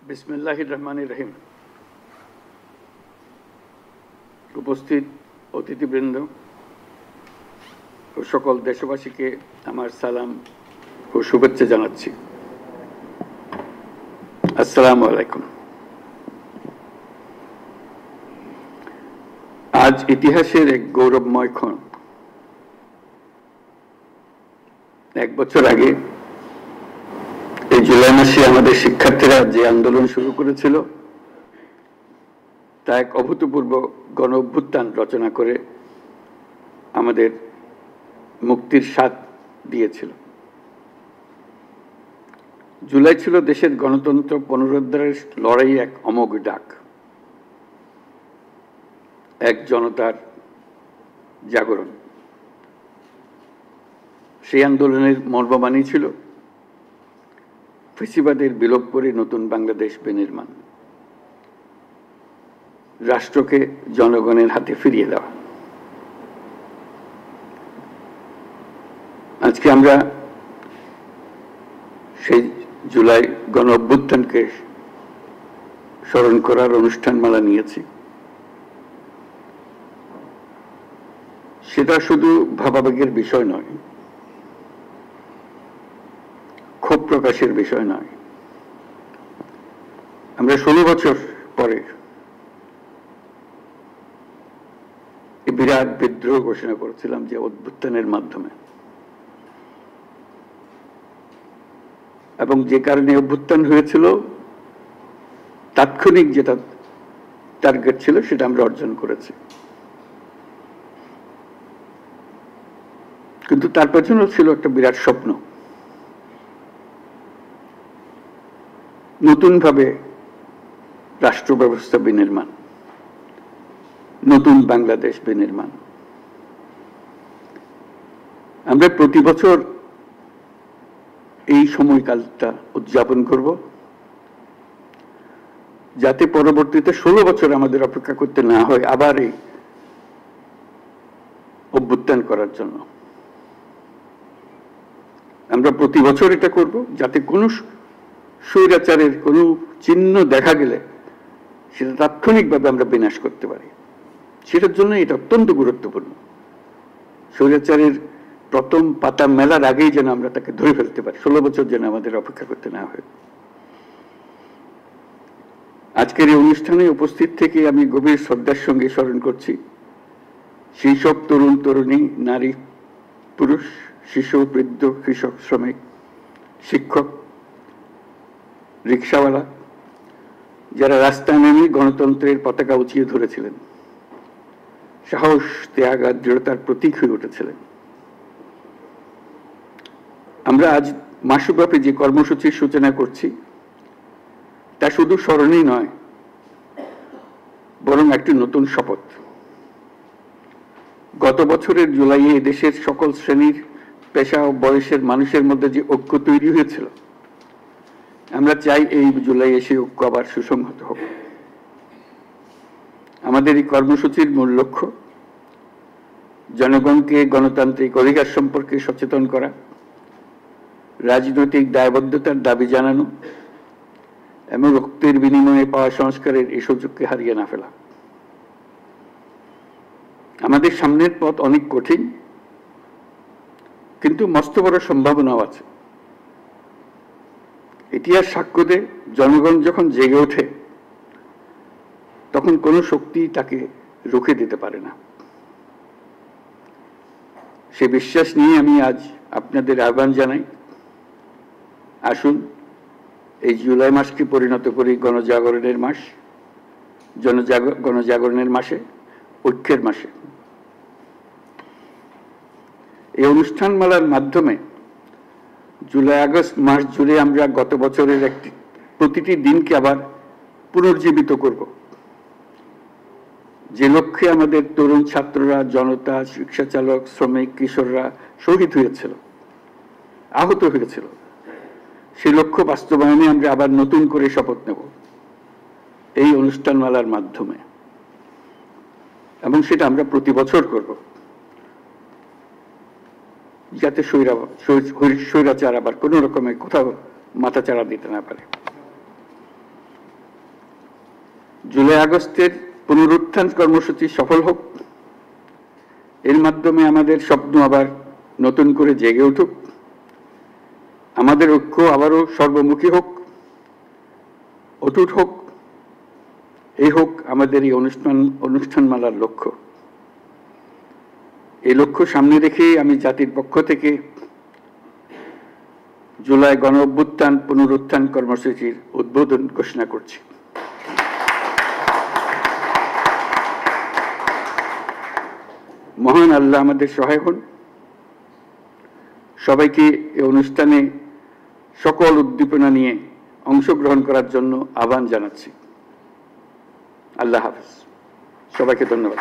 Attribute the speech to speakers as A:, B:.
A: বিসমিল্লাহির রহমানির রহিম। উপস্থিত অতিথিবৃন্দ ও সকল দেশবাসীকে আমার সালাম ও শুভেচ্ছা জানাচ্ছি। আসসালামু আলাইকুম। আজ ইতিহাসের এক গৌরবময় ক্ষণ। 1 বছর আগে এই জুলাই মাসে আমাদের শিক্ষার্থীরা যে আন্দোলন শুরু করেছিল তা এক অভূতপূর্ব গণ অভ্যুত্থান রচনা করে আমাদের মুক্তির স্বাদ দিয়েছিল। জুলাই ছিল দেশের গণতন্ত্র পুনরুদ্ধারের লড়াই এক অমোঘ ডাক, এক জনতার জাগরণ। সেই আন্দোলনের মর্মবাণী ছিল ফ্যাসিবাদের বিলোপ করে নতুন বাংলাদেশ বিনির্মাণ, রাষ্ট্রকে জনগণের হাতে ফিরিয়ে দেওয়া। আজকে আমরা সেই জুলাই গণ অভ্যুত্থানকে স্মরণ করার অনুষ্ঠানমালা নিয়েছি। সেটা শুধু ভাবাবেগের বিষয় নয়, ক্ষোভ প্রকাশের বিষয় নয়। আমরা 16 বছর পরে বিরাট বিদ্রোহ ঘোষণা করেছিলাম যে অভ্যুত্থানের মাধ্যমে, এবং যে কারণে অভ্যুত্থান হয়েছিল তাৎক্ষণিক যেটা টার্গেট ছিল সেটা আমরা অর্জন করেছি। কিন্তু তার পেছনেও ছিল একটা বিরাট স্বপ্ন, নতুনভাবে রাষ্ট্র ব্যবস্থা বিনির্মাণ, নতুন বাংলাদেশ বিনির্মাণ। আমরা প্রতি বছর এই সময়কালটা উদযাপন করব, যাতে পরবর্তীতে 16 বছর আমাদের অপেক্ষা করতে না হয় আবার এই অভ্যুত্থান করার জন্য। আমরা প্রতি বছর এটা করব যাতে কোনো স্বৈরাচারের কোনো চিহ্ন দেখা গেলে সেটা তাৎক্ষণিকভাবে আমরা বিনাশ করতে পারি। সেটার জন্য এটা অত্যন্ত গুরুত্বপূর্ণ। স্বৈরাচারের প্রথম পাতা মেলার আগেই যেন আমরা তাকে ধরে ফেলতে পারি, 16 বছর যেন আমাদের অপেক্ষা করতে না হয়। আজকের এই অনুষ্ঠানে উপস্থিত থেকে আমি গভীর শ্রদ্ধার সঙ্গে স্মরণ করছি সেই সব তরুণ তরুণী, নারী পুরুষ, শিশু, বৃদ্ধ, কৃষক, শ্রমিক, শিক্ষক, রিক্সাওয়ালা, যারা রাস্তায় নেমে গণতন্ত্রের পতাকা উঁচিয়ে ধরেছিলেন, সাহস, ত্যাগ আর দৃঢ়তার প্রতীক হয়ে উঠেছিলেন। আমরা আজ মাসব্যাপী যে কর্মসূচির সূচনা করছি তা শুধু স্মরণই নয়, বরং একটি নতুন শপথ। গত বছরের জুলাইয়ে দেশের সকল শ্রেণীর, পেশা ও বয়সের মানুষের মধ্যে যে ঐক্য তৈরি হয়েছিল, আমরা চাই এই জুলাই এসে ঐক্য আবার সুসংহত হোক। আমাদের এই কর্মসূচির মূল লক্ষ্য জনগণকে গণতান্ত্রিক অধিকার সম্পর্কে সচেতন করা, রাজনৈতিক দায়বদ্ধতার দাবি জানানো এবং রক্তের বিনিময়ে পাওয়া সংস্কারের এই সুযোগকে হারিয়ে না ফেলা। আমাদের সামনের পথ অনেক কঠিন, কিন্তু মস্ত বড় সম্ভাবনাও আছে। ইতিহাস সাক্ষ্য দেয়, জনগণ যখন জেগে ওঠে তখন কোনো শক্তি তাকে রুখে দিতে পারে না। সে বিশ্বাস নিয়ে আমি আজ আপনাদের আহ্বান জানাই, আসুন এই জুলাই মাসকে পরিণত করি গণজাগরণের মাস, গণজাগরণের মাসে, ঐক্যের মাসে। এই অনুষ্ঠানমালার মাধ্যমে জুলাই আগস্ট মাস জুড়ে আমরা গত বছরের প্রতিটি দিনকে আবার পুনর্জীবিত করব, যে লক্ষ্যে আমাদের তরুণ ছাত্ররা, জনতা, রিক্সা চালক, শ্রমিক, কিশোররা শহীদ হয়েছিল, আহত হয়েছিল। সেই লক্ষ্য বাস্তবায়নে আমরা আবার নতুন করে শপথ নেব এই অনুষ্ঠানমালার মাধ্যমে, এবং সেটা আমরা প্রতি বছর করব, যাতে স্বৈরাচার আবার কোনো রকমের কোথাও মাথাচাড়া দিতে না পারে। জুলাই আগস্টের পুনরুত্থান কর্মসূচি সফল হোক, এর মাধ্যমে আমাদের স্বপ্ন আবার নতুন করে জেগে উঠুক, আমাদের ঐক্য আবারও সর্বমুখী হোক, অটুট হোক, এই হোক আমাদের এই অনুষ্ঠানমালার লক্ষ্য। এই লক্ষ্য সামনে রেখে আমি জাতির পক্ষ থেকে জুলাই গণ অভ্যুত্থান পুনরুত্থান কর্মসূচির উদ্বোধন ঘোষণা করছি। মহান আল্লাহ আমাদের সহায় হন। সবাইকে এই অনুষ্ঠানে সকল উদ্দীপনা নিয়ে অংশগ্রহণ করার জন্য আহ্বান জানাচ্ছি। আল্লাহ হাফেজ, সবাইকে ধন্যবাদ।